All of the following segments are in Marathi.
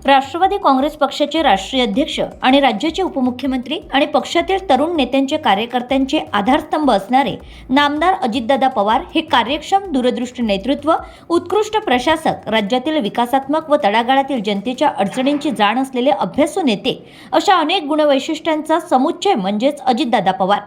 राष्ट्रवादी काँग्रेस पक्षाचे राष्ट्रीय अध्यक्ष आणि राज्याचे उपमुख्यमंत्री आणि पक्षातील तरुण नेत्यांचे कार्यकर्त्यांचे आधारस्तंभ असणारे नामदार अजितदादा पवार हे कार्यक्षम दूरदृष्टी नेतृत्व, उत्कृष्ट प्रशासक, राज्यातील विकासात्मक व तळागाळातील जनतेच्या अडचणींची जाण असलेले अभ्यासू नेते अशा अनेक गुणवैशिष्ट्यांचा समुच्चय म्हणजेच अजितदादा पवार।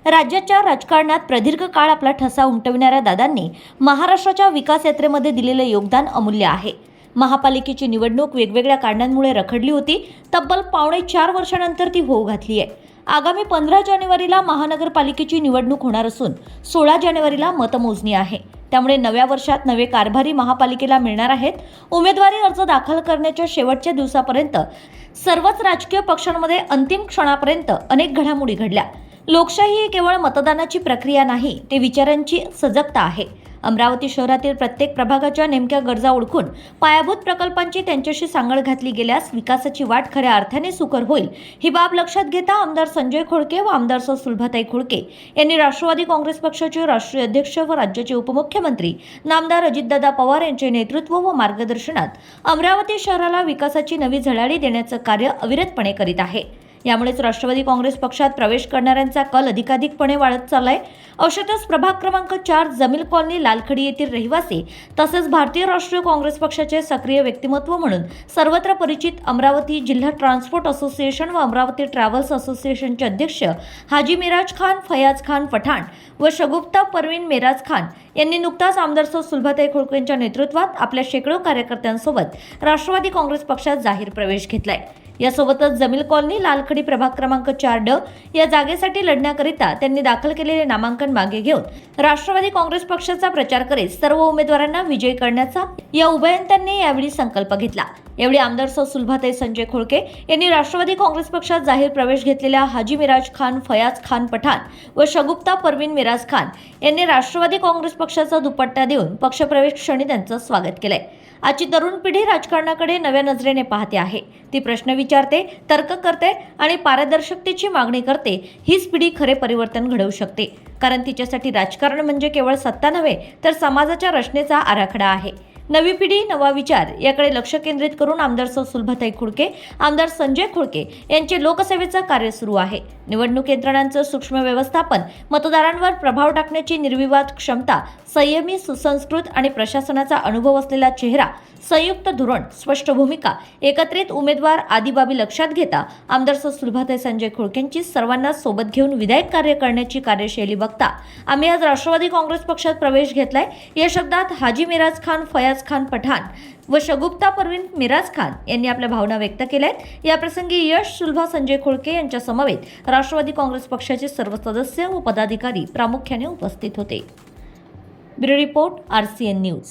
राज्याच्या राजकारणात प्रदीर्घ काळ आपला ठसा उमटविणाऱ्या दादांनी महाराष्ट्राच्या विकास यात्रेमध्ये दिलेले योगदान अमूल्य आहे। महापालिकेची निवडणूक वेगवेगळ्या कारणांमुळे रखडली होती। तब्बल 4.5 वर्षांनंतर ती होऊ घातली आहे। आगामी 15 जानेवारीला महानगरपालिकेची निवडणूक होणार असून 16 जानेवारीला मतमोजणी आहे। त्यामुळे नव्या वर्षात नवे कारभारी महापालिकेला मिळणार आहेत। उमेदवारी अर्ज दाखल करण्याच्या शेवटच्या दिवसापर्यंत सर्वच राजकीय पक्षांमध्ये अंतिम क्षणापर्यंत अनेक घडामोडी घडल्या। लोकशाही ही केवळ मतदानाची प्रक्रिया नाही, ते विचारांची सजगता आहे। अमरावती शहरातील प्रत्येक प्रभागाच्या नेमक्या गरजा ओळखून पायाभूत प्रकल्पांची त्यांच्याशी सांगड घातली गेल्यास विकासाची वाट खऱ्या अर्थाने सुकर होईल। ही बाब लक्षात घेता आमदार संजय खोडके व आमदार सुलभाताई खोडके यांनी राष्ट्रवादी काँग्रेस पक्षाचे राष्ट्रीय अध्यक्ष व राज्याचे उपमुख्यमंत्री नामदार अजितदादा पवार यांचे नेतृत्व व मार्गदर्शनात अमरावती शहराला विकासाची नवी झळाळी देण्याचे कार्य अविरतपणे करीत आहे। यामुळेच राष्ट्रवादी काँग्रेस पक्षात प्रवेश करणाऱ्यांचा कल अधिकाधिकपणे वाढत चाललाय। अशातच प्रभाग क्रमांक 4 जमील कॉलनी लालखडी येथील रहिवासी तसेच भारतीय राष्ट्रीय काँग्रेस पक्षाचे सक्रिय व्यक्तिमत्व म्हणून सर्वत्र परिचित अमरावती जिल्हा ट्रान्सपोर्ट असोसिएशन व अमरावती ट्रॅव्हल्स असोसिएशनचे अध्यक्ष हाजी मिराज खान, फयाज खान पठाण व शगुफ्ता परवीन मिराज खान यांनी नुकताच आमदार सुलभाताई खोडके यांच्या नेतृत्वात आपल्या शेकडो कार्यकर्त्यांसोबत राष्ट्रवादी काँग्रेस पक्षात जाहीर प्रवेश घेतलाय। यासोबतच जमील कॉलनी लालखडी प्रभाग क्रमांक 4D या जागेसाठी लढण्याकरिता त्यांनी दाखल केलेले नामांकन मागे घेऊन राष्ट्रवादी काँग्रेस पक्षाचा प्रचार करीत सर्व उमेदवारांना विजयी करण्याचा या उभयंत्यांनी यावेळी संकल्प घेतला। यावेळी आमदार सुलभाताई संजय खोडके यांनी राष्ट्रवादी काँग्रेस पक्षात जाहीर प्रवेश घेतलेल्या हाजी मिराज खान, फयाज खान पठाण व शगुफ्ता परवीन मिराज खान यांनी राष्ट्रवादी काँग्रेस पक्षाचा दुपट्टा देऊन पक्षप्रवेश क्षणी त्यांचं स्वागत केलंय। आजची तरुण पिढी राजकारणाकडे नव्या नजरेने पाहते आहे। ती प्रश्न विचारते, तर्क करते आणि पारदर्शकतेची मागणी करते। हीच पिढी खरे परिवर्तन घडवू शकते, कारण तिच्यासाठी राजकारण म्हणजे केवळ सत्ता नव्हे तर समाजाच्या रचनेचा आराखडा आहे। नवी पिढी, नवा विचार याकडे लक्ष केंद्रित करून आमदार सुलभाताई खोडके, आमदार संजय खोडके यांचे लोकसेवेचं कार्य सुरू आहे। निवडणूक यंत्रणांचं सूक्ष्म व्यवस्थापन, मतदारांवर प्रभाव टाकण्याची निर्विवाद क्षमता, संयमी, सुसंस्कृत आणि प्रशासनाचा अनुभव असलेला चेहरा, संयुक्त धोरण, स्पष्ट भूमिका, एकत्रित उमेदवार आदी बाबी लक्षात घेता आमदार सुलभाताई संजय खोडकेंची सर्वांना सोबत घेऊन विधायक कार्य करण्याची कार्यशैली बघता आम्ही आज राष्ट्रवादी काँग्रेस पक्षात प्रवेश घेतलाय। या शब्दात हाजी मिराज खान, फयाज खान पठाण व शगुफ्ता परवीन मिराज खान यांनी आपल्या भावना व्यक्त केल्या आहेत। या प्रसंगी यश, सुलभा, संजय खोडके यांच्या समवेत राष्ट्रवादी काँग्रेस पक्षाचे सर्व सदस्य व पदाधिकारी प्रामुख्याने उपस्थित होते। Bureau report, RCN news.